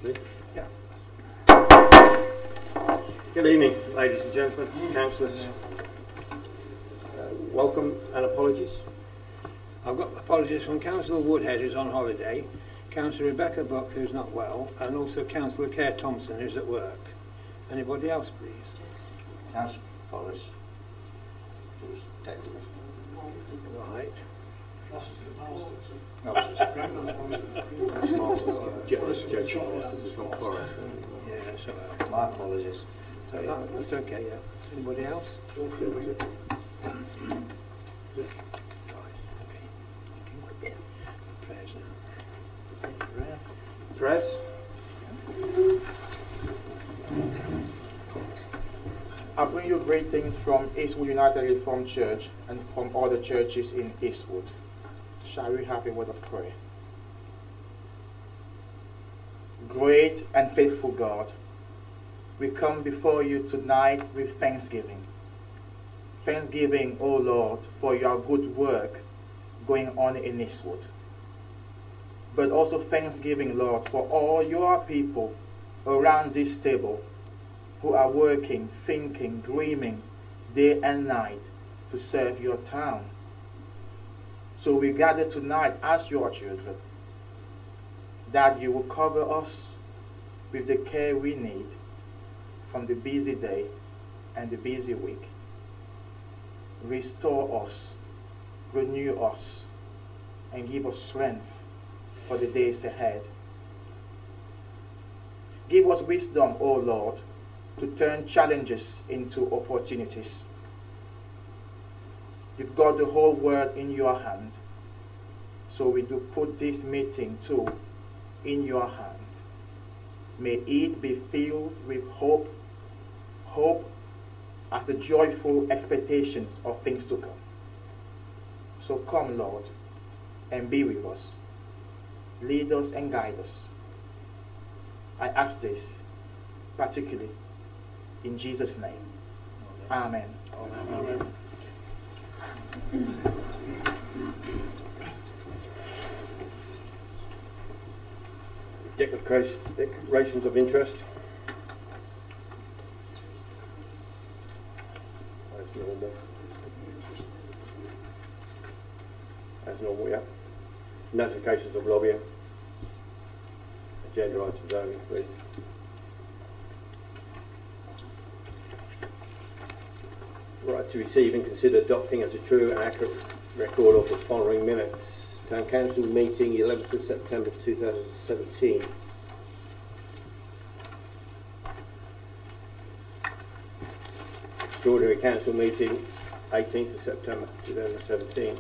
Yeah. Good evening, ladies and gentlemen, councillors. Welcome and apologies. I've got apologies from Councillor Woodhead, who's on holiday, Councillor Rebecca Buck, who's not well, and also Councillor Kerr Thompson, who's at work. Anybody else, please? Councillor Forrest. Just text me. Right. Joe Charles is from Forest. Yeah, that's all right. My apologies. That's okay, yeah. Anybody else? Right, okay. Prayers now. Prayers. I bring you greetings from Eastwood United Reformed Church and from all the churches in Eastwood. Shall we have a word of prayer? Great and faithful God, we come before you tonight with thanksgiving. Thanksgiving, O Lord, for your good work going on in Eastwood. But also thanksgiving, Lord, for all your people around this table who are working, thinking, dreaming day and night to serve your town. So we gather tonight as your children, that you will cover us with the care we need from the busy day and the busy week. Restore us, renew us, and give us strength for the days ahead. Give us wisdom, O Lord, to turn challenges into opportunities. You've got the whole world in your hand, so we do put this meeting too in your hand. May it be filled with hope as the joyful expectations of things to come. So come, Lord, and be with us. Lead us and guide us. I ask this particularly in Jesus' name. Amen. Amen. Declarations of interest. As normal. As normal, yeah. Notifications of lobbying. Agenda items only, please. Right, to receive and consider adopting as a true and accurate record of the following minutes. Town Council meeting 11th of September 2017. Extraordinary Council meeting 18th of September 2017.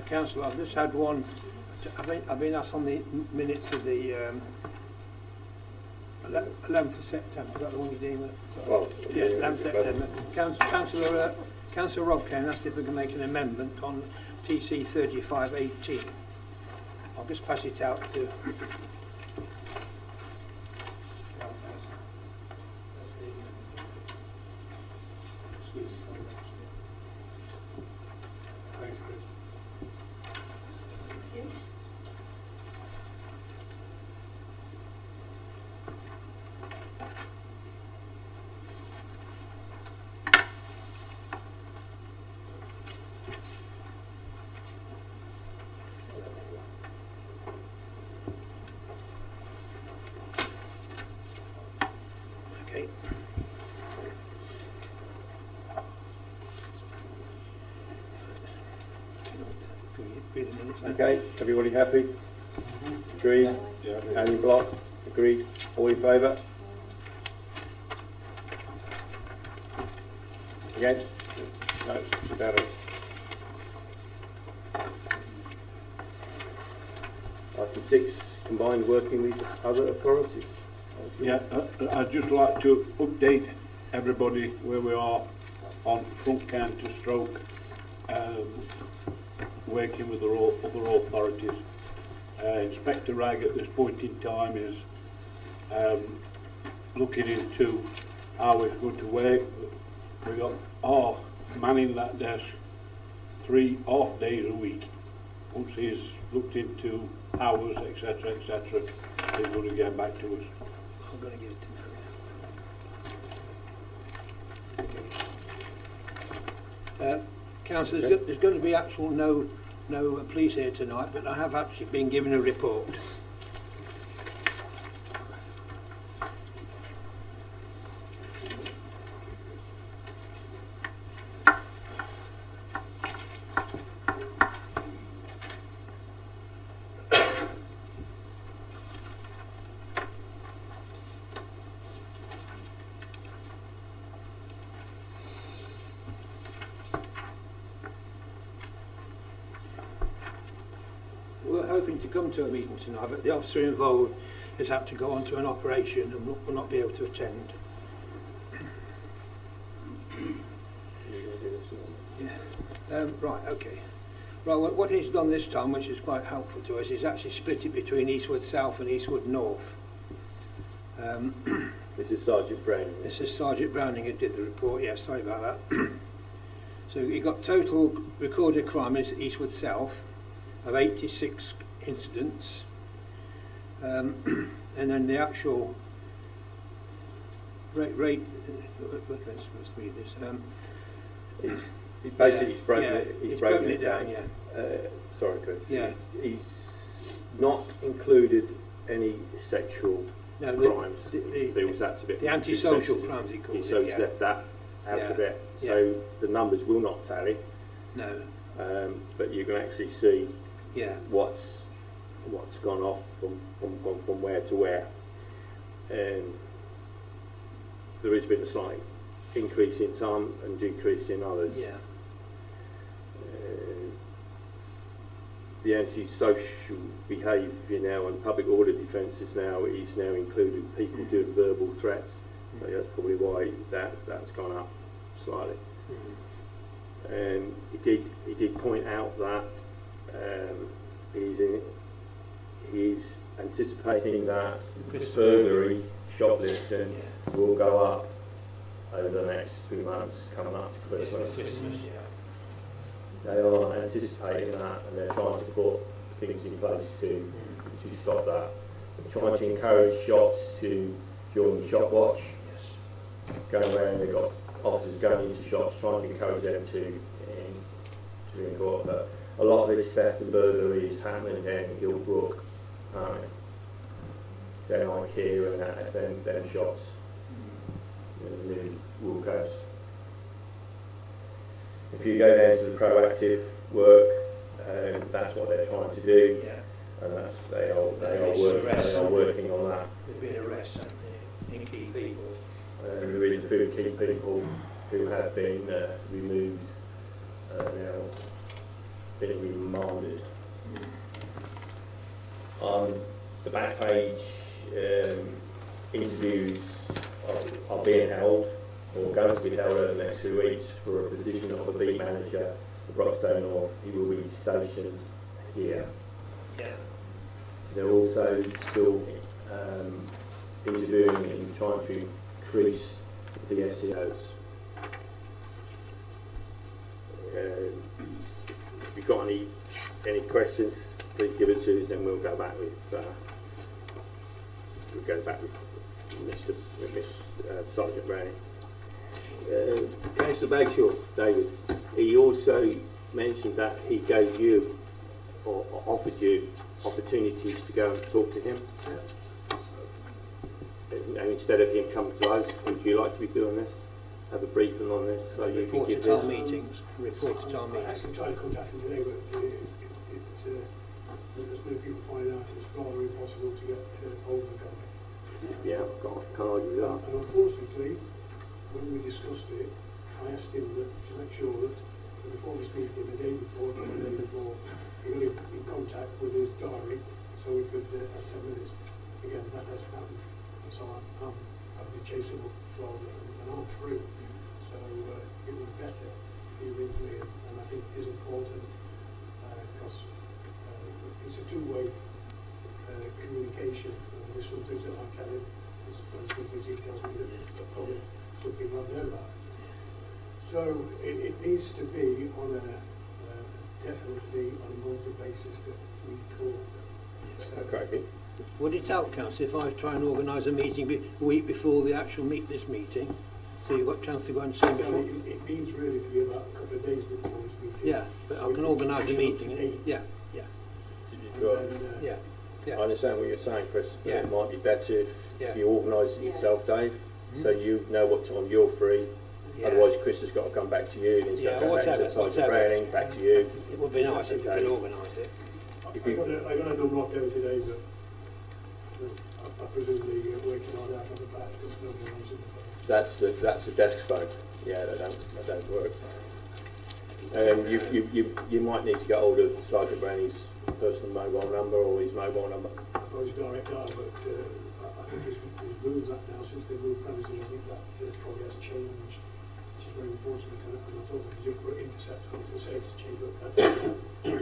Councillor, I've just had one. I've been asked on the minutes of the 11th of September. Is that the one you're dealing with? Well, yeah, 11th of September. Councillor Rob Kane asked if we can make an amendment on TC 3518. I'll just pass it out to. Okay, everybody happy? Agreed? Yeah. Any block? Agreed? All in favour? Against? No, it's about it. Item 6, combined working with other authorities. Yeah, I'd just like to update everybody where we are on front counter stroke working with the other authorities. Inspector Ragg at this point in time is looking into how it's going to work. We got manning that desk 3 off days a week, once he's looked into hours, etc., etc., he's going to get back to us. I'm going to give it to Mary. Councillor, there's going to be actual no police here tonight, but I have actually been given a report. We're hoping to come to a meeting tonight, but the officer involved has had to go on to an operation and will not be able to attend. Yeah. Right, okay. Right, what he's done this time, which is quite helpful to us, is actually split it between Eastwood South and Eastwood North. This is Sergeant Browning. This is Sergeant Browning who did the report, yeah, sorry about that. So you got total recorded crime in Eastwood South of 86 incidents, and then the actual rate let's read this. He's broken it down. Yeah. Sorry, Chris. Yeah. He's not included any sexual crimes. There was that a bit the antisocial too crimes he called it. So he's left that out of it. Yeah. So the numbers will not tally. No. But you can actually see what's gone off from where to where, and there has been a slight increase in some and decrease in others. Yeah. The anti-social behaviour now and public order defences now is now included people doing verbal threats. So that's probably why that's gone up slightly. And he did point out that he's anticipating that burglary, shoplifting will go up over the next 2 months coming up to Christmas. They are anticipating that, and they're trying to put things in place to stop that. They're trying to encourage shops to join the shop watch, going around. They've got officers going into shops trying to encourage them to report. But a lot of this theft and burglary is happening down in Gilbrook, down IKEA and them shops, the new Woolcoats. If you go down to the proactive work, that's what they're trying to do, and they are working on that. There's been arrests in key people. There is a few key people who have been removed, now being remanded. On the back page, interviews are being held, or going to be held over the next 2 weeks for a position of a beat manager for Broxtown North. He will be stationed here. They're also still interviewing and trying to increase the SEOs. If you've got any questions, please give it to us, and we'll go back with Sergeant Browning. Councillor Bagshaw, David, he also mentioned that he gave you or offered you opportunities to go and talk to him. And instead of him coming to us, would you like to be doing this? Have a briefing on this so you can give this? Report to town meetings. I actually tried to contact him today, but there's many people finding out it's rather impossible to get hold of the guy. Yeah, can't argue with that. And unfortunately, when we discussed it, I asked him to make sure that before this meeting, the day before, he got in contact with his diary so we could have 10 minutes. Again, that hasn't happened. And so I'm having to chase him up rather than I'm through. So it would be better if he rings me, and I think it is important because it's a two-way communication. There's some things that I tell him, and some things he tells me that probably some people have known about. So it needs to be on definitely on a monthly basis. basis that we talk. So, Okay. Would it help, Councillor, if I try and organise a meeting a week before the actual this meeting, so you've got a chance to go and see him well, before? it needs really to be about a couple of days before this meeting. Yeah, but So I if can it organise a shows meeting. at 8, Yeah, Sure. and then, yeah, I yeah. understand what you're saying, Chris, but Yeah. it might be better if Yeah. you organise it yourself, Dave, so you know what time you're free. Yeah. Otherwise, Chris has got to come back to you, and he's Yeah, got to go back to whatever, the Sergeant whatever. Browning, back to you. It would be nice if you Okay. could organise it. If I you- got a number off David today, but I presume they're working on that on the back, because nobody answered the phone. That's the desk phone. Yeah, they don't work. You might need to get hold of Sergeant Browning's personal mobile number or his mobile number. I've got his direct dial, but I think he's moved that now since they moved premises. I think that probably has changed, which is very unfortunate. And I thought we could just put intercept on it to say it's changed, but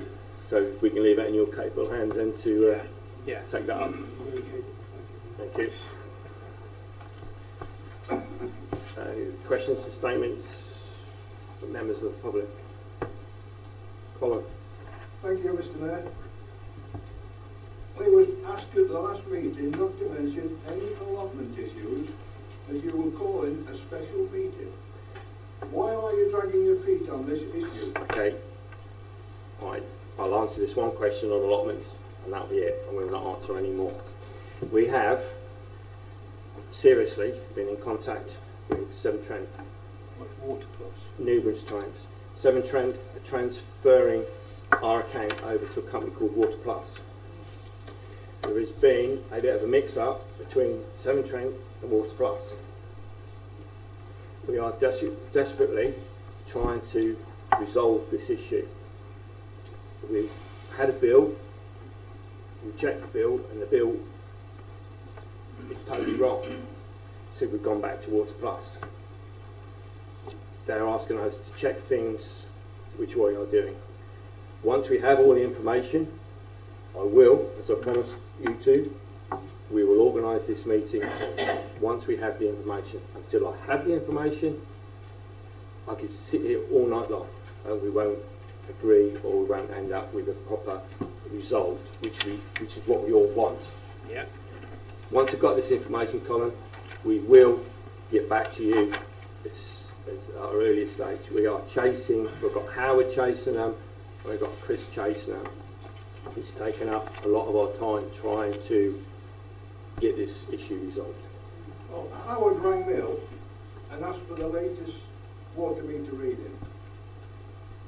So we can leave that in your capable hands and to Yeah. take that up. very capable. Thank you. Thank you. Questions and statements from members of the public? Colin? Thank you, Mr. Mayor. I was asked at the last meeting not to mention any allotment issues, as you were calling a special meeting. Why are you dragging your feet on this issue? Okay. Right. I'll answer this one question on allotments, and that'll be it. I will not answer any more. We have seriously been in contact with Severn Trent Water Plus. numerous times. Severn Trent are transferring our account over to a company called Water Plus. There has been a bit of a mix-up between Severn Trent and Water Plus. We are desperately trying to resolve this issue. We've had a bill, we checked the bill, and the bill is totally wrong. So we've gone back to Water Plus. They're asking us to check things which we are doing. Once we have all the information, I will, as I promised you two, we will organise this meeting once we have the information. Until I have the information, I can sit here all night long and we won't agree or we won't end up with a proper result, which is what we all want. Yeah. Once I've got this information, Colin, we will get back to you as our earliest stage. We are chasing, we've got Howard chasing them, we've got Chris chasing them. It's taken up a lot of our time trying to get this issue resolved. Well, Howard rang Mill and asked for the latest water meter reading.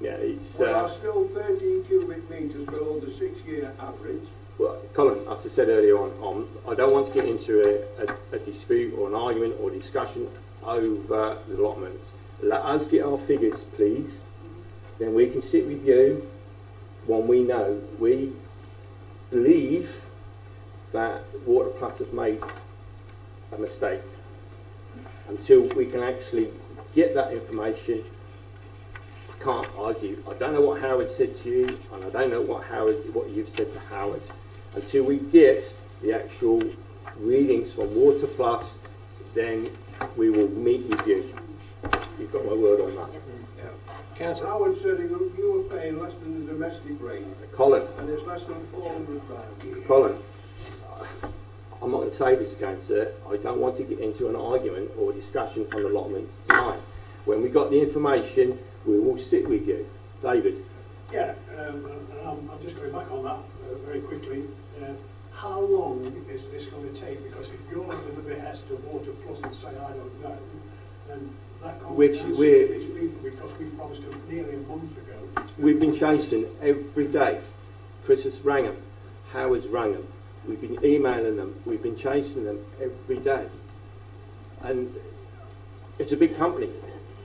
Yeah, it's We are still 13 cubic metres below the 6-year average. well, Colin, as I said earlier on, I don't want to get into a dispute or an argument or discussion over the allotments. Let us get our figures, please. Then we can sit with you when we know. We believe that Water Plus have made a mistake. Until we can actually get that information, I can't argue. I don't know what Howard said to you, and I don't know what you've said to Howard. Until we get the actual readings from Water Plus, then we will meet with you. You've got my word on that. Councillor. Howard said you were paying less than the domestic rate, Colin, and it's less than £400. Colin, I'm not going to say this again, sir. I don't want to get into an argument or a discussion on allotments tonight. When we got the information, we will sit with you. David? Yeah, and I'm just going back on that very quickly. How long is this going to take? Because if you're under the behest of Water Plus and say, I don't know, then that can't Which be answered we're- to these people, because we promised them nearly a month ago. We've been chasing every day. Chris has rang them. Howard's rang them. We've been emailing them. We've been chasing them every day. And it's a big company.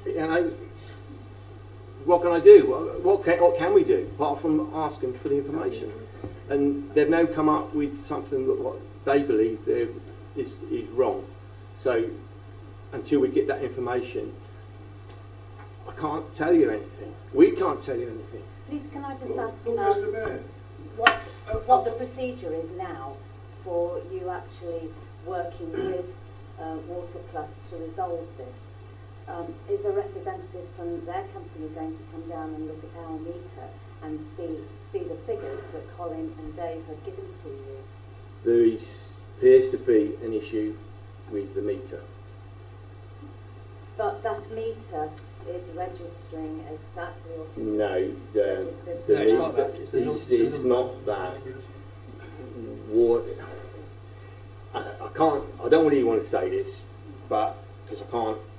You know, what can I do? What can we do apart from asking for the information? And they've now come up with something that what they believe is wrong. So until we get that information, I can't tell you anything. We can't tell you anything. Please, can I just ask Look, Mr. Mayor, what the procedure is now for you actually working with Water Plus to resolve this? Is a representative from their company going to come down and look at our meter? and see the figures that Colin and Dave have given to you. There appears to be an issue with the meter. But that meter is registering exactly what it is. No, registered. No, it's not that. it's not that. What, I can't, I don't really want to say this, but, because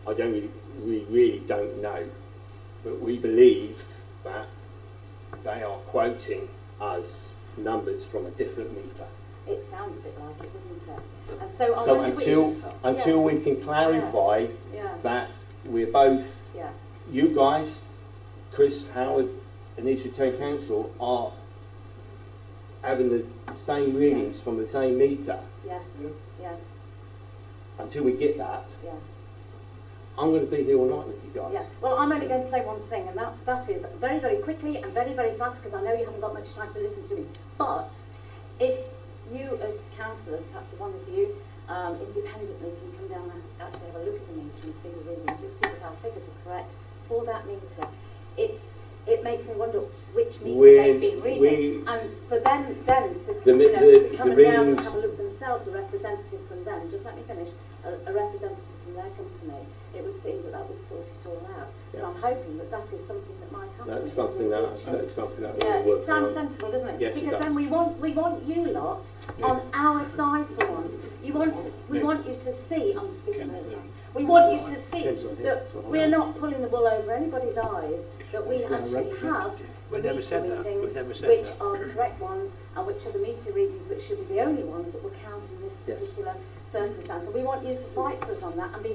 I don't really, we really don't know. But we believe that they are quoting us numbers from a different meter. It sounds a bit like it, doesn't it? And so, I So wonder until we can clarify yeah. that we're both, Yeah. you guys, Chris, Howard and Eastwood Town Council are having the same readings from the same meter. Yes. Yeah. Until we get that, Yeah. I'm going to be here all night with you guys. Yeah. Well, I'm only going to say one thing, and that is very, very quickly and very, very fast, because I know you haven't got much time to listen to me. But if you, as councillors, perhaps one of you, independently can come down and actually have a look at the meter and see the readings, you'll see that our figures are correct for that meter. It makes me wonder which meter they've been reading, and for them then to, to come down and have a look themselves, a representative from them, just let me finish, a representative from their company, it would seem that would sort it all out. Yeah. So I'm hoping that is something that might happen. That's something that yeah, we'll it sounds work on. sensible, doesn't it? Yes, it because does. then we want you lot on our side for once. We want you to see. I'm speaking really fast. We want you to see that we're not pulling the wool over anybody's eyes. That we actually have the meter readings, which are the correct ones, and which are the meter readings, which should be the only ones that will count in this particular circumstance. And we want you to fight for us on that and be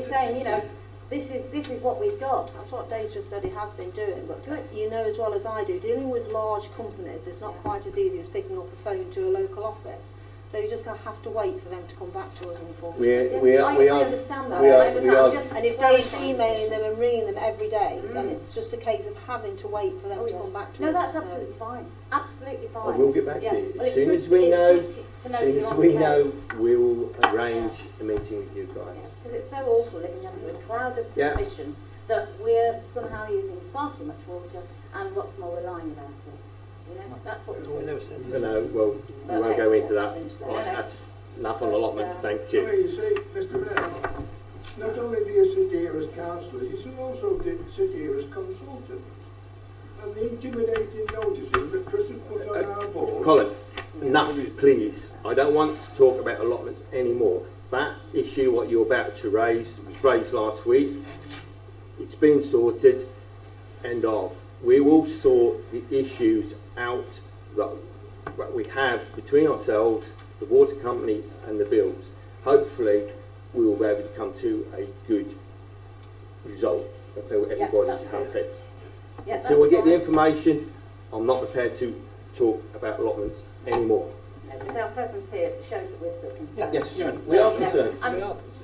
saying, you know, this is what we've got. That's what data study has been doing, but you know as well as I do, dealing with large companies is not quite as easy as picking up a phone to a local office. So you're just going to have to wait for them to come back to us, unfortunately. I understand that. And if Dave's emailing them and ringing them every day, then it's just a case of having to wait for them to come back to us. No, that's absolutely fine. Absolutely fine. I will get back to you. Well, as soon as we know, we'll arrange a meeting with you guys. Because it's so awful living under a cloud of suspicion that we're somehow using far too much water, and what's more, we're lying about it. You know, that's what we do. No, well, we won't go into that. That's enough on allotments, thank I you. mean, you see, Mr Mayor, not only do you sit here as councillors, you should also sit here as consultant. And the intimidating notices that Chris has put on our board... Colin, enough, please. I don't want to talk about allotments anymore. That issue, what you're about to raise, was raised last week. It's been sorted. End of. We will sort the issues out that we have between ourselves, the water company and the bills. Hopefully we will be able to come to a good result until everybody's happy. Until we get the information, I'm not prepared to talk about allotments anymore. But our presence here shows that we're still concerned. Yes, we are concerned.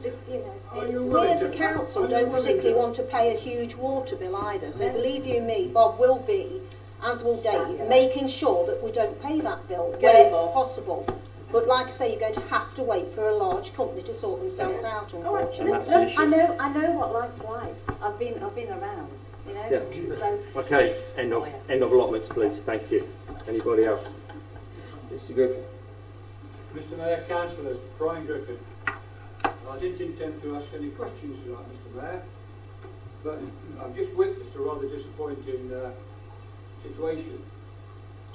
We as the council don't particularly want to pay a huge water bill either, so believe you me, Bob will be, as will Dave, making sure that we don't pay that bill where possible. But like I say, you're going to have to wait for a large company to sort themselves out, unfortunately. Look, I know what life's like. I've been around, you know. Yeah. So, okay, end of allotments, please. Thank you. Anybody else? Mr. Griffin. Mr Mayor, Councillors, Brian Griffin. I didn't intend to ask any questions tonight, Mr Mayor, but I've just witnessed a rather disappointing situation.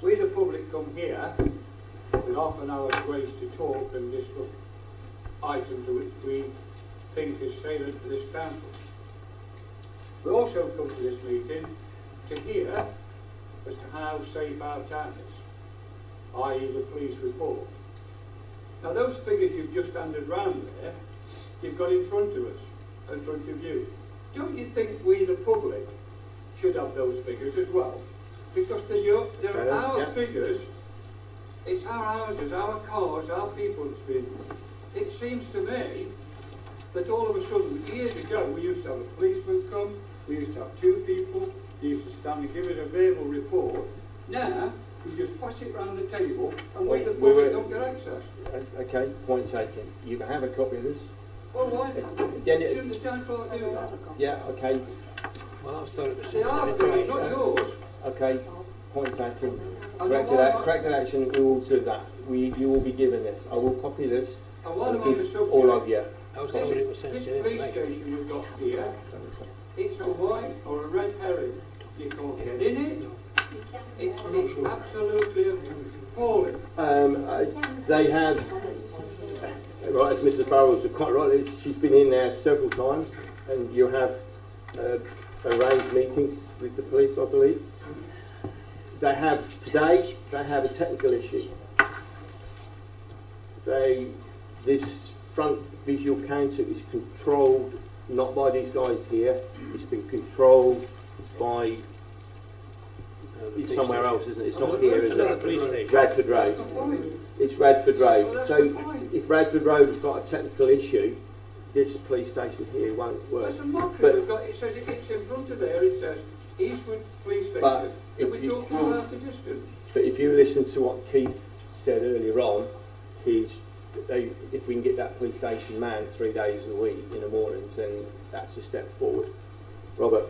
We, the public, come here with half an hour's grace to talk and discuss items which we think is salient to this council. We also come to this meeting to hear as to how safe our town is, i.e. the police report. Now those figures you've just handed round there, you've got in front of us, in front of you. Don't you think we, the public, should have those figures as well? Because they're our figures, it's our houses, our cars, our people that's been... It seems to me that all of a sudden, years ago, we used to have a policeman come, we used to have two people, they used to stand and give us a verbal report. Now, we just pass it round the table and we, the public, don't get access. Okay, point taken. You can have a copy of this. Well, why not? Shouldn't the town clerk do that? Yeah, okay. Well, they are doing, not yours. Okay, point taken. And Corrected action, we will do that. You will be given this. I will copy this and while and I'm on the give subject, all of you. I was told it was this sensitive police information. station we've got here, it's a white or a red herring. You can't get in it. It's absolutely appalling. They have, right, as Mrs. Burrows was quite right, she's been in there several times, and you have arranged meetings with the police, I believe. Today, they have a technical issue. This front visual counter is controlled not by these guys here, it's been controlled by somewhere else, isn't it? It's not here, is it? Radford Road. It's Radford Road. So if Radford Road has got a technical issue, this police station here won't work. It's a mockery. We've got, it says it's in front of there, it says Eastwood Police Station. But If we're talking about the distance. But if you listen to what Keith said earlier on, if we can get that police station manned 3 days a week in the mornings, then that's a step forward. Robert?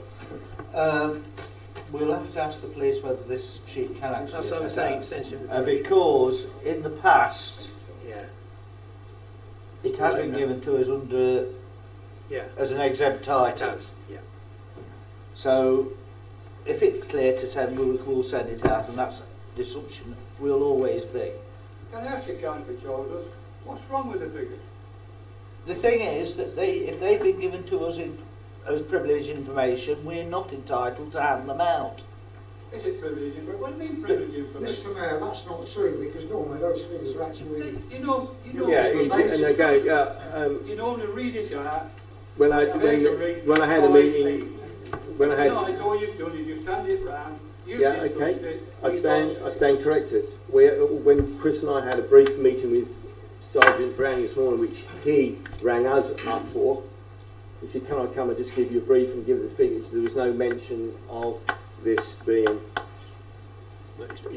We'll have to ask the police whether this sheet can actually That's what I'm saying, sensitive. because in the past, Yeah. it has been given to us under Yeah. as an exempt item. Yeah. So if it's clear to send, we'll send it out, and that's the assumption will always be. Can I ask you, Councillor Childers, what's wrong with the figures? The thing is that if they've been given to us as privileged information, we're not entitled to hand them out. Is it privileged information? What do you mean privileged information? Mr Mayor, that's not true, because normally those figures are actually... You know, Yeah, and they go, you normally read it out. when I had a meeting, when I had... No, it's all you've done, you just hand it round. Yeah, okay. I stand corrected. When Chris and I had a brief meeting with Sergeant Brown this morning, which he rang us up for, he said, can I come and just give you a brief and give the figures? There was no mention of this being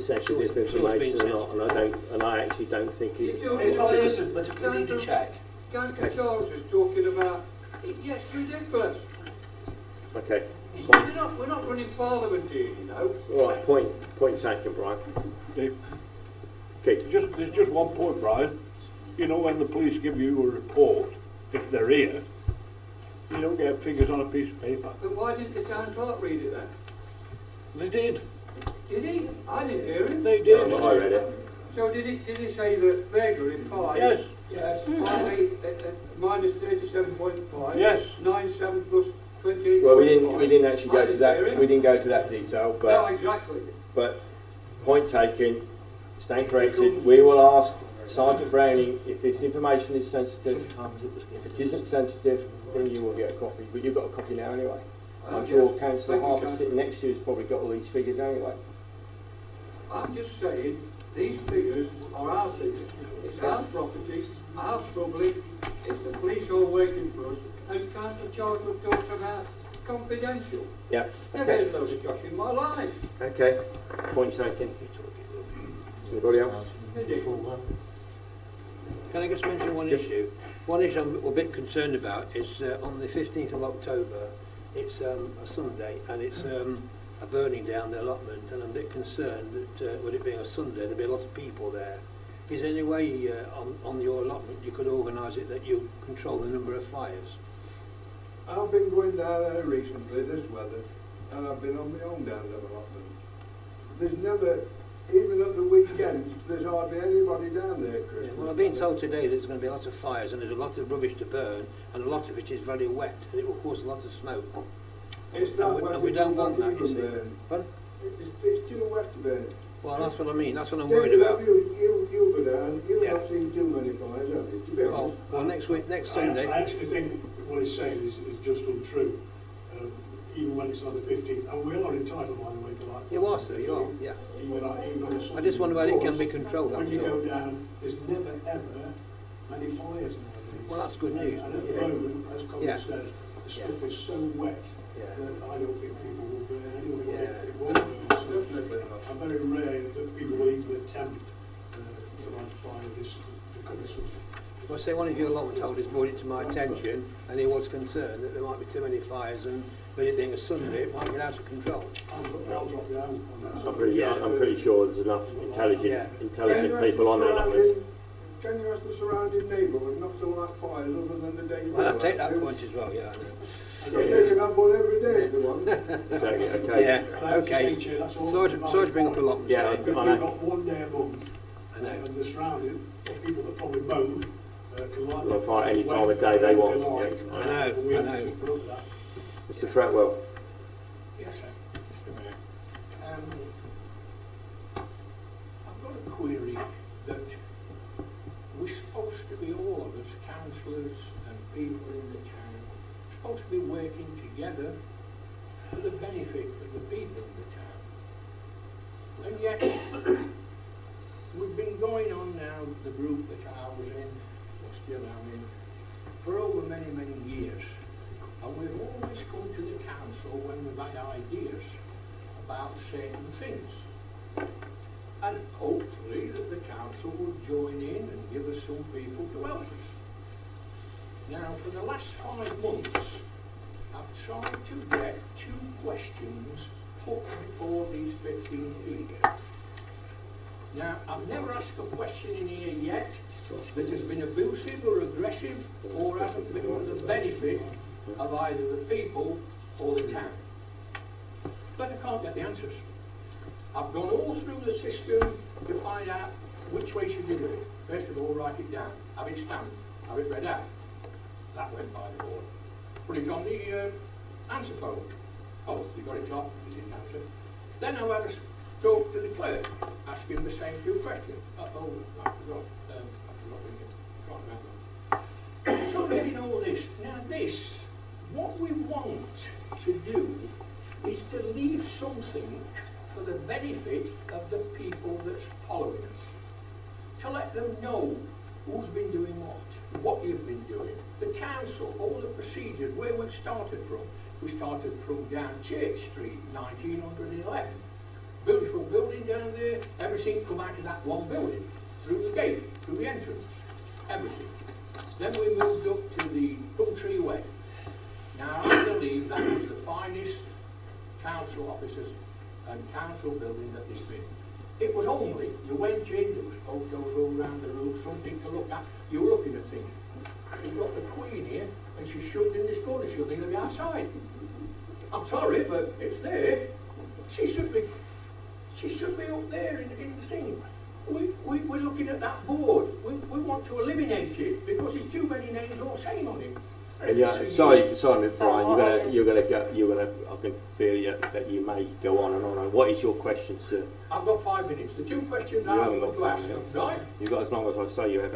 sensitive information or not, and I actually don't think it is. It probably isn't, but we need to check. Councillor Charles is talking about, yes, it's ridiculous. Okay. We're not running Parliament here, you know. All right, point taken, Brian. Dave, Okay. there's just one point, Brian. You know, when the police give you a report, if they're here, you don't get figures on a piece of paper. But why didn't the town clerk read it then? They did. Did he? I didn't hear him. They did. I read it. So did he say that burglary 5? Yes. Yes. 5 minus 37.5. Yes. 97 plus 28. Well, we didn't actually go to that. We didn't go to that detail, No, but exactly. point taken. Stand corrected. We will ask Sergeant Browning if this information is sensitive. Sometimes it was If it isn't sensitive, then you will get a copy. But you've got a copy now anyway. I'm sure Councillor Harper sitting next to you has probably got all these figures anyway. I'm just saying, these figures are our figures. It's our property, our public, it's the police all working for us, and Councillor Charlton talks about confidential. Yeah. Never Okay. heard those of Josh in my life. Okay. Point taken. Anybody else? Can I just mention one issue? One issue I'm a bit concerned about is on the 15th of October, it's a Sunday, and it's a burning down the allotment, and I'm a bit concerned that with it being a Sunday, there'll be a lot of people there. Is there any way on your allotment you could organise it that you control the number of fires? I've been going down there recently, this weather, and I've been on my own down there allotment. There's never, even at the weekends, there's hardly anybody down there, Chris. Yeah, well, I've been told today that there's going to be lots of fires, and there's a lot of rubbish to burn, and a lot of it is very wet, and it will cause a lot of smoke. It's that wet, and we don't want that, you see. burn. Pardon? It's too wet to burn. Well, that's what I mean. That's what I'm David, worried about. You go down, you've Yeah. not seen too many fires, have you, to be honest? Well, next Sunday. I actually think what he's saying is just untrue, even when it's on the 15th. And we are entitled, by the way, to that. You are, sir, you are, yeah. Even on a Sunday. I just wonder whether it can be Because controlled, When that's you all. go down, there's never, ever many fires nowadays. Well, that's good news. And at the Yeah. moment, as Colin Yeah. said, the stuff is so wet Yeah. that I don't think people will burn anyway. Yeah. It won't burn. So I'm very rare that people will even attempt to light fire this to cover something. Well, say one of your allotment holders brought it to my attention, and he was concerned that there might be too many fires, and But it being a Sunday, it might get out of control. I'll drop down on that. I'm pretty sure there's enough intelligent people on there. Can you ask the surrounding neighbourhood not to light fires other than the day before? Well, I take that point as well, yeah, I know. They can have one every day if they want. Exactly, okay. Yeah, okay. Sorry to bring up a lot. Yeah, We've got 1 day a month, and the surrounding people that probably mow can light They'll their fight any fires time of when day they like. want. Yes. I know, And we have I to know. just broke that. Mr. Fretwell. Yes, sir, Mr. Mayor. I've got a query that we're supposed to be, all of us, councillors and people in the town, supposed to be working together for the benefit of the people in the town. And yet, we've been going on now, the group that I was in, or still am in, for over many, many years. And we've always come to the council when we've had ideas about certain things. And hopefully that the council would join in and give us some people to help us. Now, for the last 5 months, I've tried to get 2 questions put before these 15 people. Now, I've never asked a question in here yet that has been abusive or aggressive or hasn't been for the benefit of either the people or the town. But I can't get the answers. I've gone all through the system to find out which way should we do it. First of all, write it down, have it stamped, have it read out. That went by the board. Put it on the answer phone. Oh, you got it off, you didn't answer. Then I had to talk to the clerk, ask him the same 2 questions. I forgot can't remember. So getting all this. Now this, what we want to do is to leave something for the benefit of the people that's following us. To let them know who's been doing what you've been doing. The council, all the procedures, where we've started from. We started from down Church Street, 1911. Beautiful building down there, everything come out of that one building. Through the gate, through the entrance, everything. Then we moved up to the Country Way. Now I believe that was the finest council offices and council building that there's been. It was only, you went in, there was photos all around the room, something to look at, you were looking at things. You've got the Queen here, and she's shoved in this corner, she'll think of the outside. I'm sorry, but it's there. She should be up there in the thing. We're looking at that board. We want to eliminate it because there's too many names all saying on it. Yeah, sorry, Brian. You're gonna. I can feel that you may go on and on. What is your question, sir? I've got 5 minutes. The 2 questions I haven't got to ask, right? You've got as long as I say you have.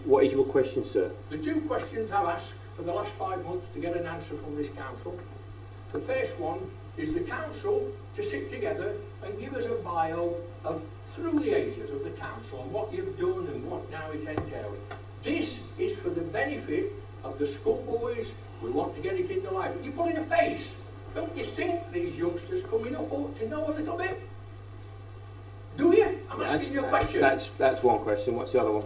What is your question, sir? The 2 questions I've asked for the last 5 months to get an answer from this council. The first one is the council to sit together and give us a bio of through the ages of the council and what you've done and what now it entails. This is for the benefit of the schoolboys. We want to get it into life. You put in a face. Don't you think these youngsters coming up ought to know a little bit? Do you? I'm asking you a question. That's one question. What's the other one?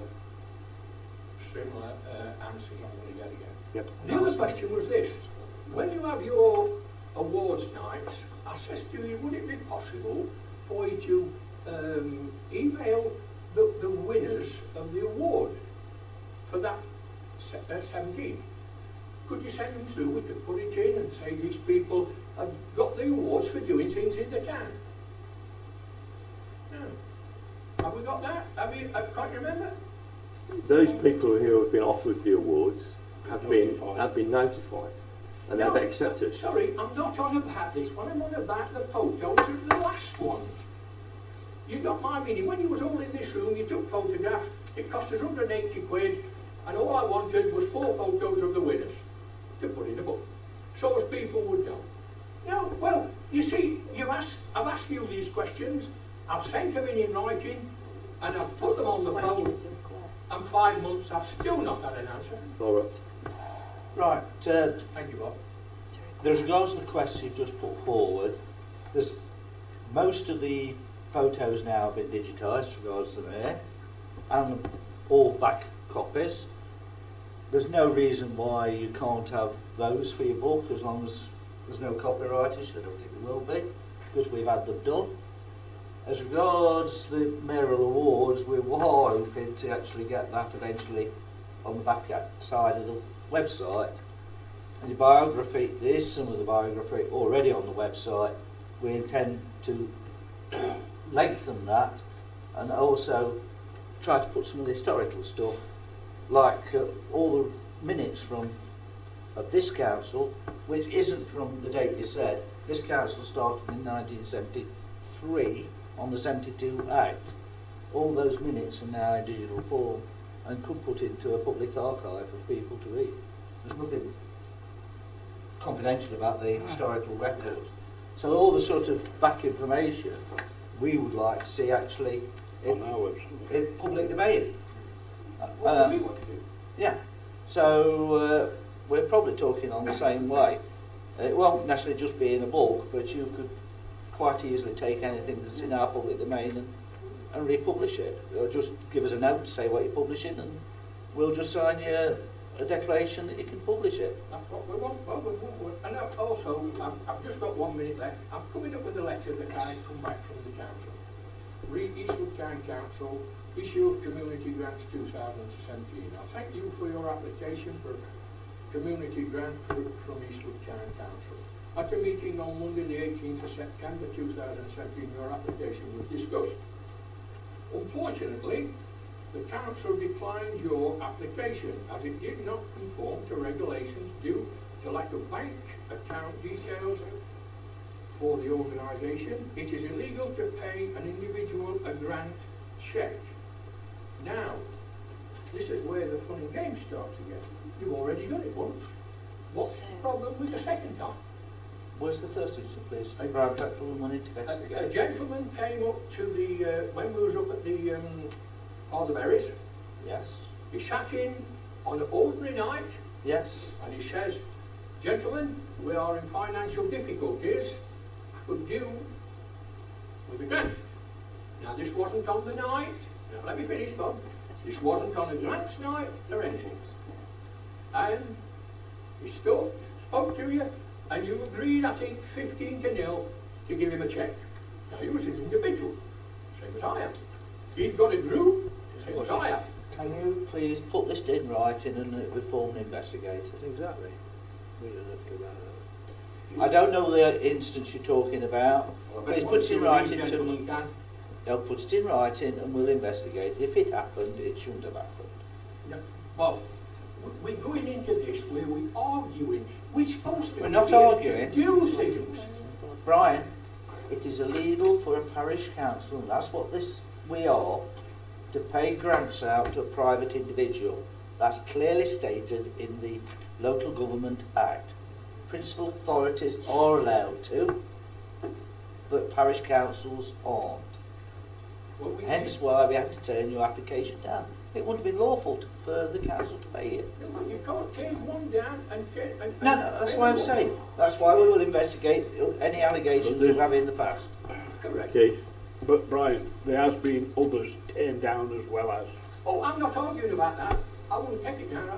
Similar answers I'm going to get again. Yep. The other question was this. When you have your awards nights, I says to you, would it be possible for you to email the winners of the award for that 17? Could you send them through? We could put it in and say these people have got the awards for doing things in the town. No. Have we got that? Can't you remember? Those people who have been offered the awards have been notified. And no, they've accepted. Sorry, I'm not on about this one. I'm on about the photos of the last one. You got my meaning. When you was all in this room, you took photographs. It cost us 180 quid, and all I wanted was 4 photos of the winners to put in a book, so as people would know. No, well, you see, I've asked you these questions. I've sent them in writing, and I've put them on the phone. And 5 months, I've still not had an answer. All right. Right, Thank you, Bob. there's regards to the question you've just put forward. There's most of the photos now have been digitised, regards to the mayor, and all back copies. There's no reason why you can't have those for your book as long as There's no copyright issue, I don't think there will be, because we've had them done. As regards the mayoral awards, we're hoping to actually get that eventually on the back side of the website. And the biography, there is some of the biography already on the website. We intend to lengthen that and also try to put some of the historical stuff, like all the minutes of this council, which isn't from the date you said. This council started in 1973 on the 72 Act. All those minutes are now in digital form and could put into a public archive for people to read. There's nothing confidential about the historical records. So all the sort of back information we would like to see actually in public domain. What do we want to do? Yeah. So we're probably talking on the same way. It won't necessarily just be in a bulk, but you could quite easily take anything that's in our public domain and republish it. Or just give us a note to say what you're publishing, and we'll just sign you a declaration that you can publish it. That's what we want. Well, and also, I've just got 1 minute left. I'm coming up with a letter that I come back from the council. Eastwood Town Council, issue of Community Grants 2017. I thank you for your application for Community Grant from Eastwood Town Council. At a meeting on Monday the 18th of September 2017, your application was discussed. Unfortunately, the council declined your application as it did not conform to regulations due to lack of bank account details for the organisation. It is illegal to pay an individual a grant cheque. Now, this is where the fun and games starts again. You've already done it once. What's the problem with the second time? Where's the first instance, please? Brian Petrol and money to investigate. A gentleman came up to the, when we was up at the Alderberries. Yes. He sat in on an ordinary night. Yes. And he says, gentlemen, we are in financial difficulties. Could do with a grant. Now this wasn't on the night. Now let me finish, Bob. This wasn't on a grants night or anything. And he spoke to you, and you agreed, I think, 15-0 to give him a cheque. Now he was an individual, same as I am. He'd got a group, same as I am. Can you please put this in writing and it will be formally investigated? Exactly. We don't have to do that. I don't know the instance you're talking about. Please put it in writing to me. They'll put it in writing and we'll investigate. If it happened, it shouldn't have happened. No, well, we're going into this where we're arguing. We're supposed to We're not arguing. Do things. Brian, it is illegal for a parish council, and that's what we are, to pay grants out to a private individual. That's clearly stated in the Local Government Act. Principal authorities are allowed to, but parish councils aren't. Well, Hence why we had to turn your application down. It wouldn't have been lawful for the council to pay it. You can't turn one down and No, that's why I'm saying. That's why we will investigate any allegations you have in the past. Correct. Keith, but Brian, there has been others turned down as well as. Oh, I'm not arguing about that. I wouldn't take it down.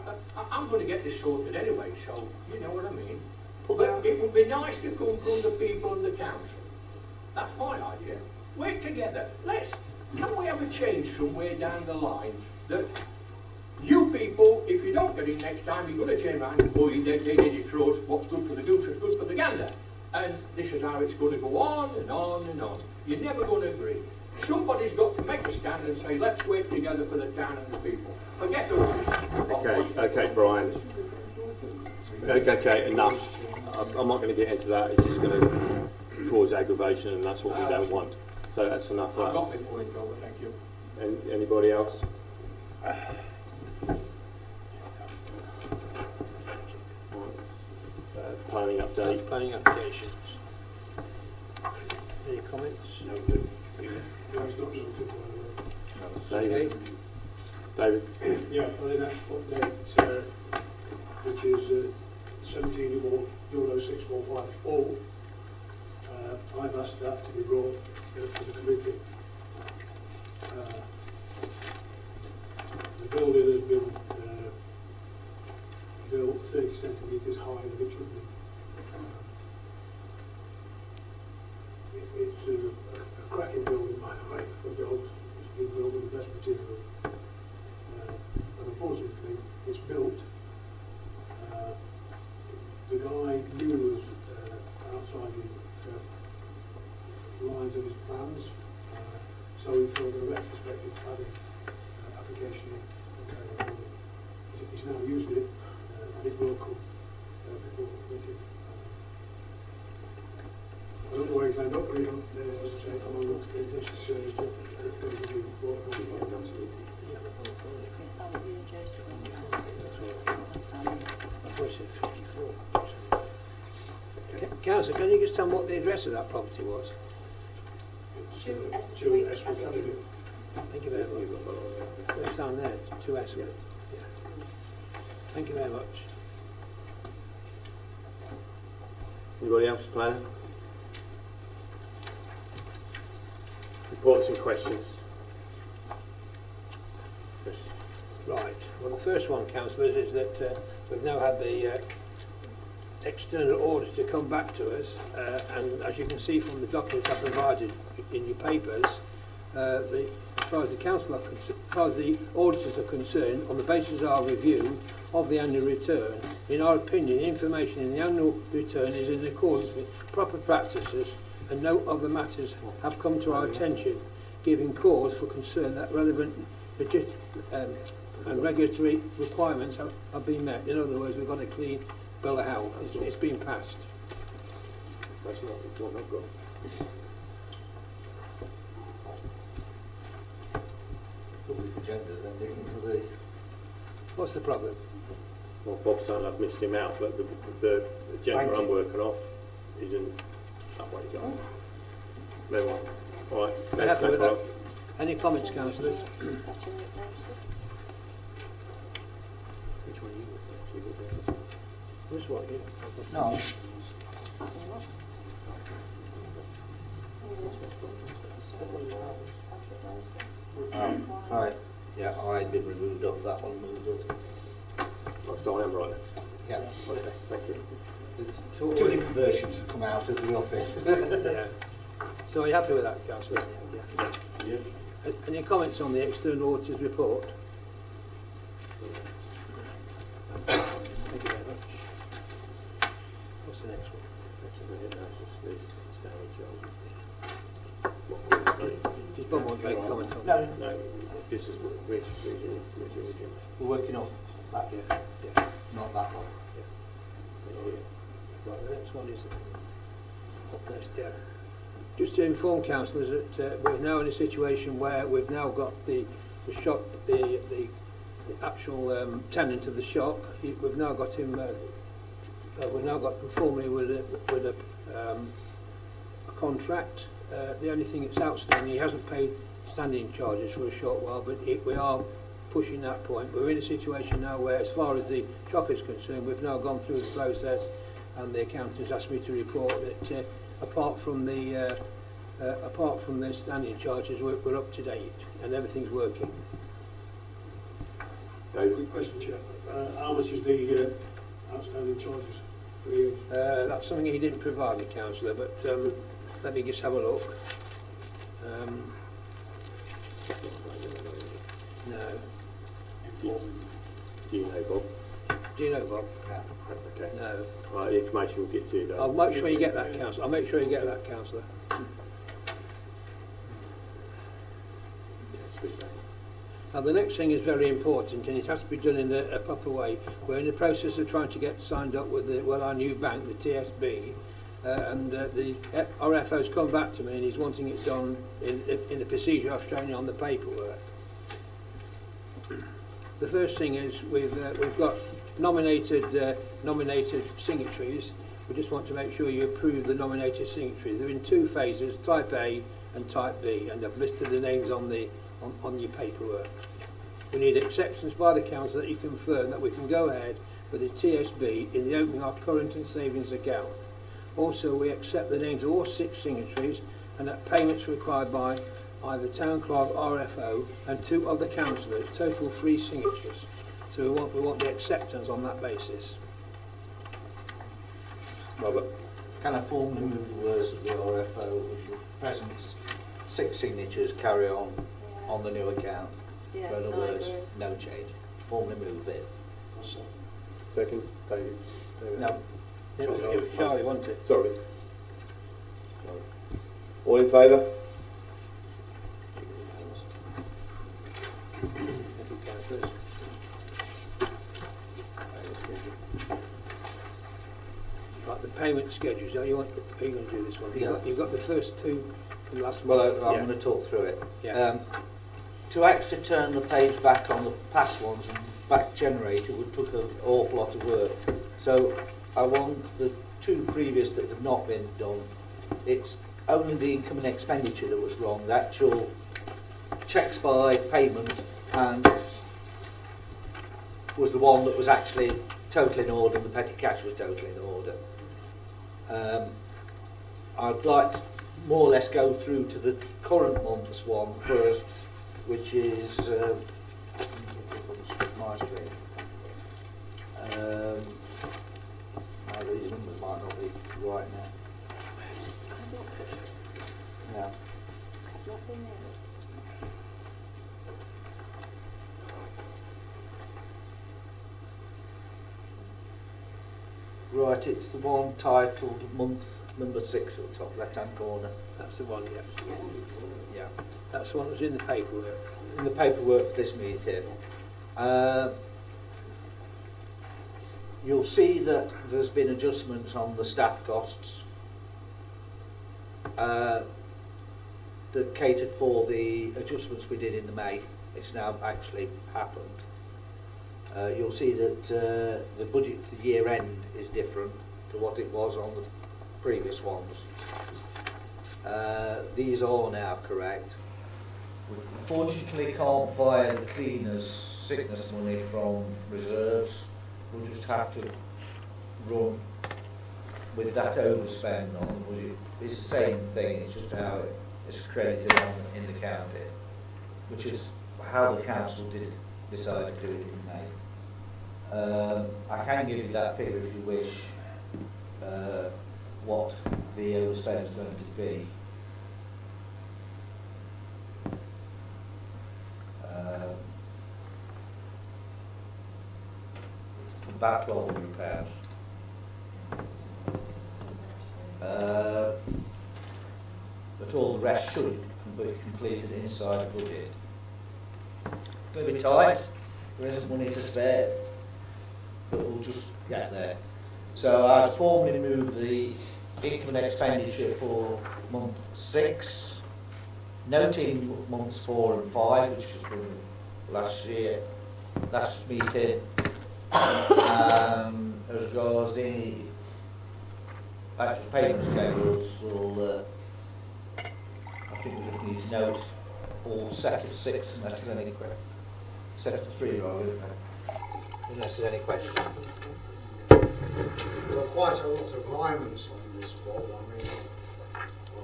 I'm going to get this sorted anyway, so you know what I mean. But it would be nice to come from the people of the council. That's my idea. Work together. Can we have a change somewhere down the line that you people, if you don't get it next time, you're going to turn around and go, they did it for us, what's good for the goose is good for the gander. And this is how it's going to go on and on and on. You're never going to agree. Somebody's got to make a stand and say, let's work together for the town and the people. Forget all this. Okay, Brian. Okay, enough. I'm not going to get into that. It's just going to cause aggravation, and that's what we don't want. So that's enough of I've that. got my point over, thank you. Anybody else? Planning update. Planning applications. Any comments? No, it's not noted, by the way. David? David? Yeah, planning update, which is 17.0645 full. I've asked that to be brought to the committee. The building has been built 30 centimetres higher than it should be. It's a cracking building by the way for dogs. It's been built with the best material. And unfortunately, it's built. The guy knew us outside the lines of his plans, so he filled a retrospective planning application in and carried on with it. He's now used it, and it will come before the committee. I don't know where he's ended up, but he's up there, as I say, along with this report on the council. Councillor, can you just tell me what the address of that property was? It's, 2 Eastwood Avenue. Thank you very much. It's down there, 2 Eastwood. Yeah. Thank you very much. Anybody else, planner? Reports and questions. Chris. Right. Well, the first one, councillors, is that we've now had the external auditor come back to us, and as you can see from the documents I've provided in your papers, as far as the council are concerned, as far as the auditors are concerned, on the basis of our review of the annual return, in our opinion, the information in the annual return is in accordance with proper practices, and no other matters have come to our attention, giving cause for concern that relevant and regulatory requirements have been met. In other words, we've got a clean bill of health. It's been passed. That's not what I've got. Public agenda then different to the... What's the problem? Well, Bob's saying I've missed him out, but the agenda I'm working off isn't that way going. Never mind. All right. Happy with that? Any comments, councillors? Which one are you? Which one? No. Right. Yeah, I've been removed off that one. Oh, so I am right. Yeah. Okay, thank you. Two different versions have come out of the office. Yeah. So are you happy with that, councillor? Yeah. Yeah. Any comments on the external auditor's report? Thank you very much. What's the next one? That's a minute. That's just Does Bob want to make a comment on No. that? No, this is which We're working off that, Yeah. not that one. Right, the next one is up next, yeah. Just to inform councillors that we're now in a situation where we've now got the shop, the actual tenant of the shop. We've now got him. We've now got them formally with a contract. The only thing that's outstanding, he hasn't paid standing charges for a short while, but we are pushing that point. We're in a situation now where, as far as the shop is concerned, we've now gone through the process, and the accountants asked me to report that apart from the standing charges, we're up to date and everything's working. Quick question, Chair. How much is the outstanding charges for the year? That's something he didn't provide me, councillor, but let me just have a look. No. Do you know, Bob? Do you know, Bob? Okay. No. Right, the information will get to you, though. I'll make sure you get that, councillor. I'll make sure you get that, councillor. Now, the next thing is very important, and it has to be done in a proper way. We're in the process of trying to get signed up with our new bank, the TSB, and the RFO's come back to me, and he's wanting it done in the procedure I've shown you on the paperwork. The first thing is we've got nominated signatories. We just want to make sure you approve the nominated signatories. They're in two phases, Type A and Type B, and I've listed the names on your paperwork. We need acceptance by the council that you confirm that we can go ahead with the TSB in the opening of current and savings account. Also, we accept the names of all 6 signatories and that payments required by either Town Clerk, RFO and 2 other councillors, total 3 signatures. So we want the acceptance on that basis. Robert? Can I formally move the words of the RFO? present 6 signatures carry on the new account. Yes, In other I words, agree. no change. Formally move it. Second, David. No. It was Charlie, wasn't it? Sorry. All in favour? Right, the payment schedules. Are you going to do this one? Yeah. You've got the first two from last Well, month. I'm Yeah. going to talk through it. Yeah. To actually turn the page back on the past ones and back generate it would took an awful lot of work. So I want the 2 previous that have not been done. It's only the income and expenditure that was wrong. The actual checks by payment and was the one that was actually totally in order, and the petty cash was totally in order. I'd like to more or less go through to the current month's one first, which is my screen. Now these numbers might not be right now. No. Not been there. Right, it's the one titled month number 6 at the top left hand corner. That's the one, yeah. Yeah. That's the one that was in the paperwork. In the paperwork for this meeting. You'll see that there's been adjustments on the staff costs that catered for the adjustments we did in the May. It's now actually happened. You'll see that the budget for the year end is different to what it was on the previous ones. These are now correct. We unfortunately can't buy the cleaners' sickness money from reserves. We'll just have to run with that overspend on the budget. It's the same thing, it's just how it's credited on in the county, which is how the council did decide to do it in May. I can give you that figure if you wish, what the overspend is going to be. About £1,200. But all the rest should be completed inside the budget. It's going to be tight, there isn't money to spare, but we'll just get there. So I formally move the income and expenditure for month 6, noting months 4 and 5, which is from last meeting. As regards the actual payment schedules, I think we just need to note all set of 6 unless there's any set of 3 rather, unless there's any question. There are quite a lot of violence on this Bob. I mean, I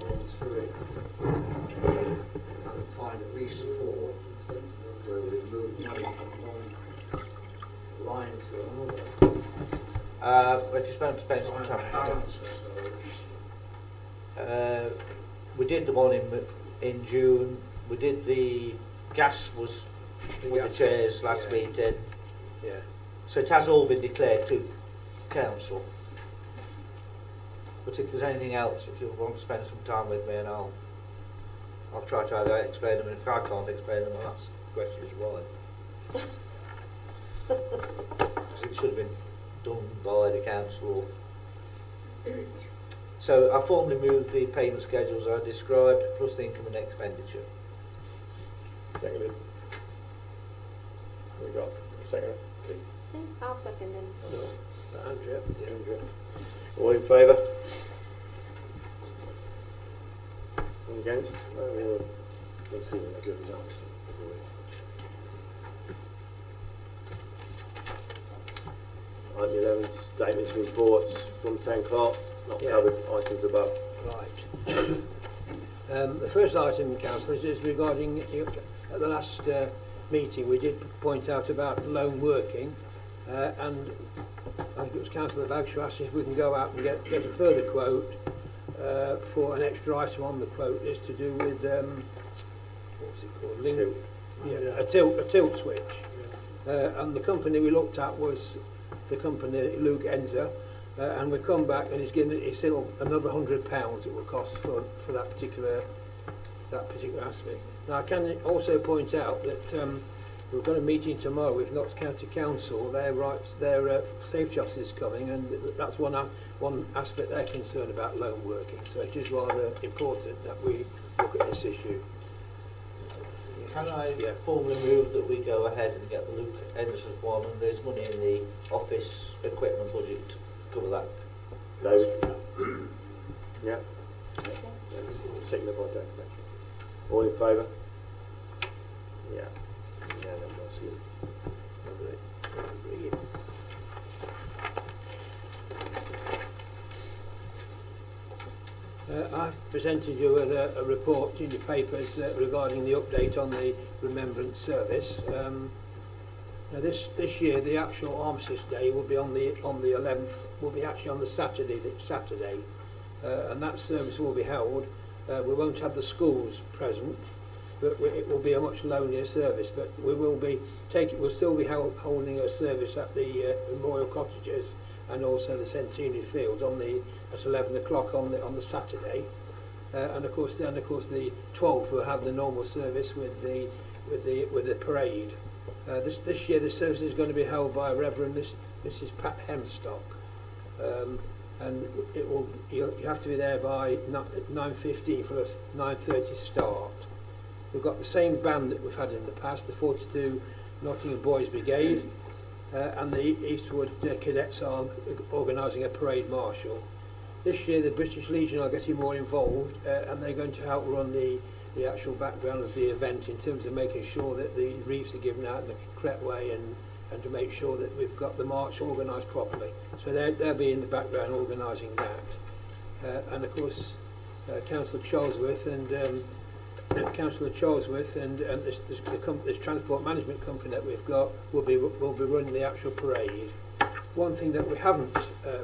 went through it. I can find at least 4 where we moved money from one line to another. If you spend some time, we did the one in June. We did the gas was with the chairs last meeting. Yeah. So it has all been declared to council. But if there's anything else, if you want to spend some time with me, and I'll try to either explain them, and if I can't explain them, I'll ask questions why. Because it should have been done by the council. So I formally move the payment schedules I described, plus the income and expenditure. Seconded. We got a second. I'll second him. Andrea. All in favour? All against? No, we'll see when they give results. Item 11, statements and reports from Town Clerk. Not covered items above. Right. The first item, councillors, is regarding at the last meeting we did point out about lone working, and I think it was Councillor Baggs who asked if we can go out and get a further quote for an extra item on the quote is to do with what was it called? Tilt. A tilt switch. And the company we looked at was the company Luke Enzer, and we come back and he's said another £100 it will cost for that particular aspect. Now I can also point out that we've got a meeting tomorrow with Notts County Council. Their safety officer is coming, and that's one aspect they're concerned about loan working. So it is rather important that we look at this issue. Can I formally move that we go ahead and get the Luke Ennis one, and there's money in the office equipment budget to cover that? Those. Yeah. Signal by Dave. All in favour? Yeah. Yeah, then we'll see. I've presented you with a report in your papers regarding the update on the Remembrance Service. Now this year the actual Armistice Day will be on the 11th. Will be actually on the Saturday, and that service will be held. We won't have the schools present, but it will be a much lonelier service. But we will be we'll still be holding a service at the Memorial Cottages and also the Centenary Fields at 11 o'clock on the Saturday, and of course the 12th we'll have the normal service with the parade. This year the service is going to be held by Reverend Mrs. Pat Hemstock, and it will you have to be there by 9:15 for a 9:30 start. We've got the same band that we've had in the past, the 42 Nottingham Boys Brigade, and the Eastwood Cadets are organising a parade marshal. This year the British Legion are getting more involved, and they're going to help run the actual background of the event in terms of making sure that the wreaths are given out in the correct way and to make sure that we've got the march organised properly. So they'll be in the background organising that. And of course Councillor Charlesworth and this transport management company that we've got will be running the actual parade. One thing that we haven't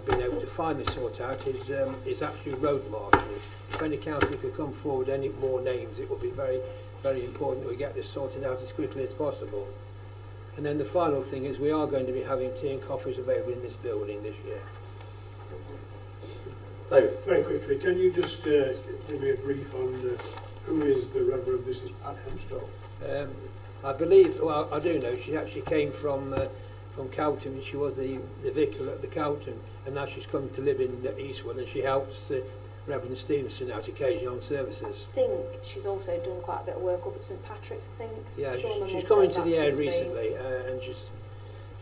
been able to finally sort out is actually road marshals. If any councillor could come forward any more names, it will be very, very important that we get this sorted out as quickly as possible. And then the final thing is we are going to be having tea and coffees available in this building this year. David. Very quickly, can you just give me a brief on who is the Reverend Mrs. Pat Hemstock? I believe, well, I do know, she actually came from Cowton, and she was the vicar at the Cowton, and now she's come to live in Eastwood, and she helps Reverend Stevenson out occasionally on services. I think she's also done quite a bit of work up at St Patrick's, I think. Yeah, she's come into the air recently, and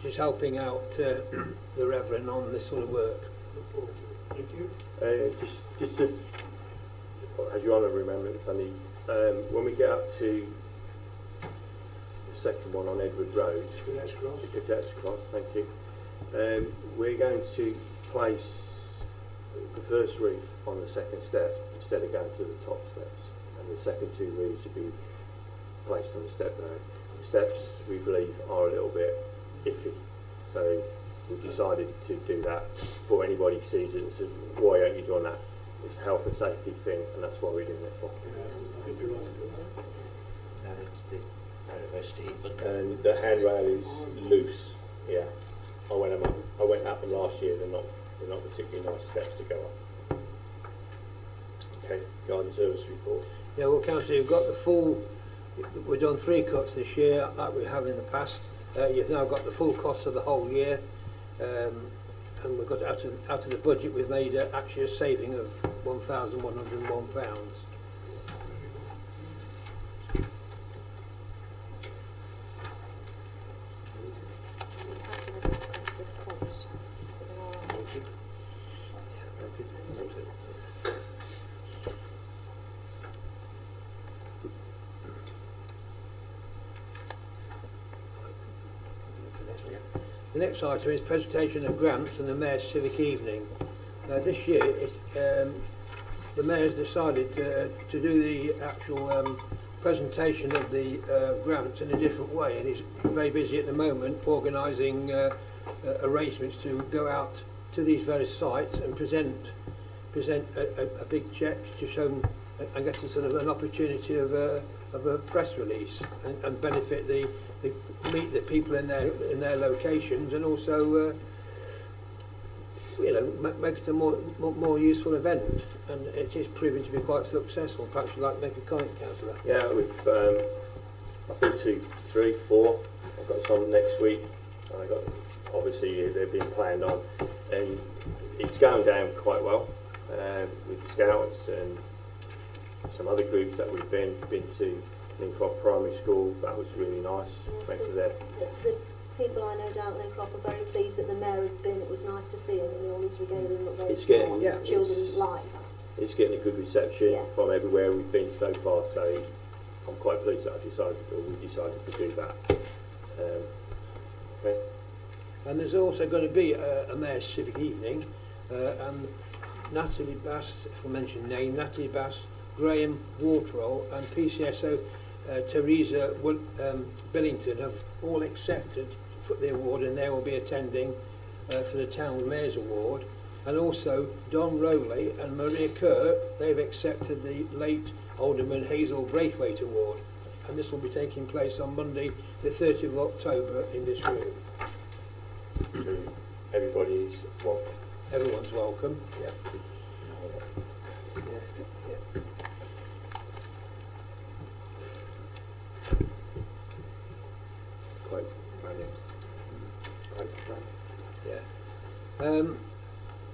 she's helping out the Reverend on this sort of work. Look forward to it. Thank you. Just to, as you honour Remembrance, Andy, when we get up to the second one on Edward Road, the Cadets Cross, thank you, we're going to place the first wreath on the second step instead of going to the top steps, and the second two wreaths will be placed on the step now. The steps, we believe, are a little bit iffy, so we've decided to do that before anybody sees it and says, why aren't you doing that? It's a health and safety thing, and that's why we're doing it for. No, it's the very steep. And the handrail is loose. Yeah, I went up them last year. They're not particularly nice steps to go up. Okay, Garden Service report. Yeah, well, Councillor, you've got the full. We've done 3 cuts this year, like we have in the past. You've now got the full cost of the whole year, and we've got out of the budget. We've made actually a saving of £1,101. The next item is presentation of grants and the Mayor's Civic Evening. This year, the Mayor's decided to do the actual presentation of the grants in a different way, and he's very busy at the moment organising arrangements to go out to these various sites and present present a big cheque to show them, I guess, a sort of an opportunity of a press release and benefit meet the people in their locations, and also make it a more useful event, and it is proving to be quite successful. Perhaps you'd like to make a comment, Councillor? Yeah, we've I've been to 3, 4. I've got some next week. I got, obviously they've been planned on, and it's going down quite well with Scouts and some other groups that we've been to. Lincroft Primary School, that was really nice. Yes, Went to there. The people I know down at Lincroft are very pleased that the mayor had been. It was nice to see him, and he always regaled them very It's getting, small. yeah, Children like that. It's getting a good reception Yes. from everywhere we've been so far, so I'm quite pleased that we decided to do that. Okay. And there's also going to be a Mayor's Civic Evening, and Natalie Bass, if I mention name, Natalie Bass, Graham Waterall and PCSO Teresa Billington have all accepted for the award, and they will be attending for the Town Mayor's Award. And also Don Rowley and Maria Kerr, they've accepted the late Alderman Hazel Braithwaite Award, and this will be taking place on Monday the 30th of October in this room. Everybody's welcome. Everyone's welcome. Yeah.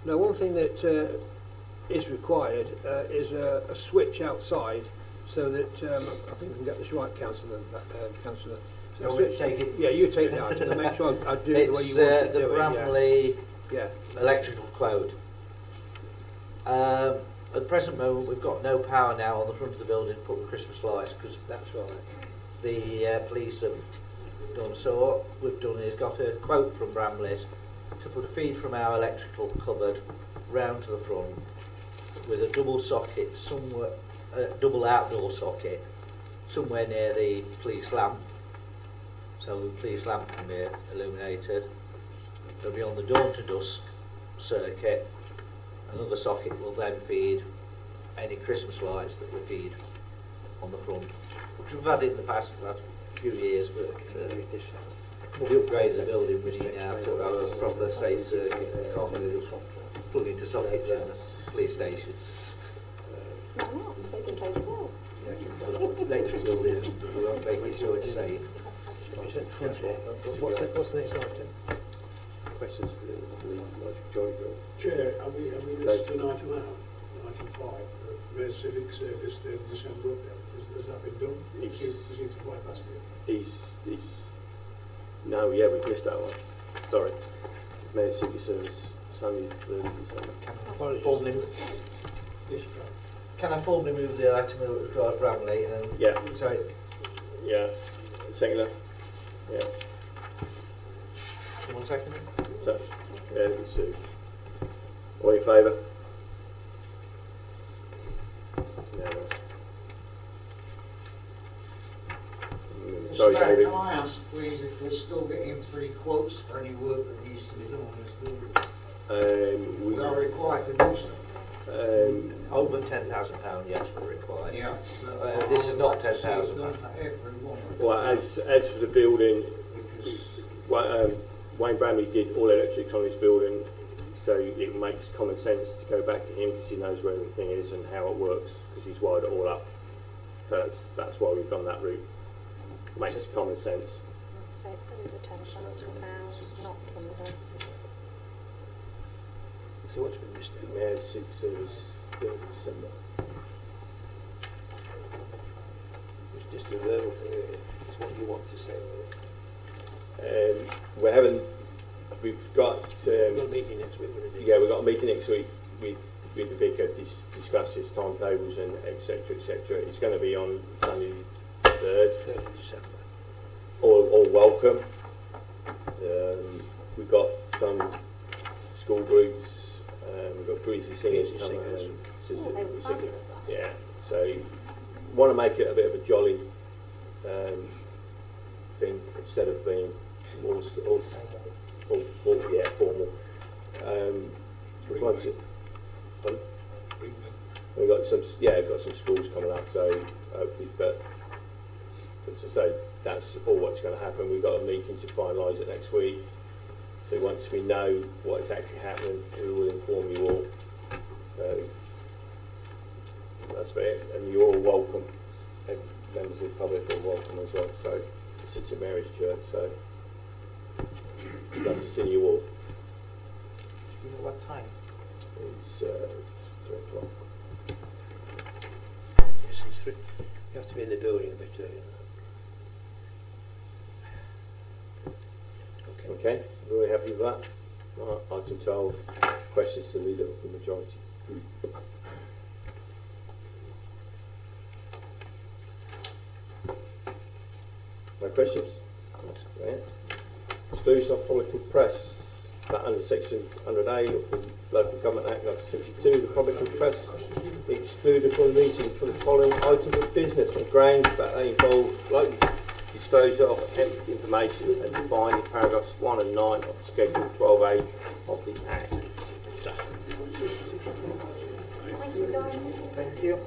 Now, one thing that is required is a switch outside, so that I think we can get this right, Councillor. Councillor. You want me to take it? Yeah, you take that. To make sure I do it the way you want to do it. It's the Bramley yeah. electrical quote. At the present moment, we've got no power now on the front of the building to put the Christmas lights, because that's right. The police have done. So what we've done is got a quote from Bramley's to put a feed from our electrical cupboard round to the front with a double socket somewhere, double outdoor socket somewhere near the police lamp, so the police lamp can be illuminated. It'll be on the dawn to dusk circuit. Another socket will then feed any Christmas lights that we feed on the front, which we've had in the past few years, but we upgraded the building, we need now to have a proper safe circuit. We can't really plug into sockets in the police station. No, they can take it out. Electric building, we won't make it sure it's safe. What's the next item? Questions for the Joy Girl? Chair, have we listed an item out, item 5, Mayor's Civic Service 3rd of December update? Has that been done? It seems to quite past it. No, yeah, we've missed that one. Sorry. Mayor's Civic Service, Sunday 3rd of December. Can I formally move the item that regards Bramley? Yeah. Sorry. Yeah. Singular. Yeah. 1 second. So, yeah, it's Sue. All in favour? Yeah. Sorry, David. Can I ask, please, if we're still getting 3 quotes for any work that needs to be done on this building? We are required to do so. Over £10,000, yes, we're required. Yeah. This is not £10,000. For everyone. Well, as for the building, Wayne Bramley did all electrics on this building, so it makes common sense to go back to him because he knows where everything is and how it works, because he's wired it all up. So that's why we've gone that route. Makes common sense. So it's going to be £10,000, not 20. So what's been missed? Mayor's Civic Service 3rd of December. It's just a verbal thing, isn't it? It's what you want to say. We've got We've got a meeting next week with the vicar. yeah, we've got a meeting next week with the vicar to discuss his timetables and etc. etc. It's going to be on Sunday 3rd of December. All welcome. We've got some school groups. We've got breezy singers coming. They were fabulous last Yeah, so want to make it a bit of a jolly thing instead of being all formal. We've got some, we've got some schools coming up, so hopefully, but as I say, that's all what's going to happen. We've got a meeting to finalise it next week. So once we know what's actually happening, we will inform you all. That's about it, and you're all welcome. And members of the public are welcome as well. So it's at St Mary's Church, so I'd love to see you all. You know what time? It's 3 o'clock. Yes, it's 3. You have to be in the building a bit earlier. Okay, very happy with that. Item 12, questions to the leader of the majority group. No questions? Right. Exclusion of public and press. That under section 100A of the Local Government Act 1972, the public and press be excluded from the meeting for the following items of business and grounds that they involve local disclosure of information as defined in paragraphs 1 and 9 of Schedule 12A of the Act. Thank you, guys. Thank you.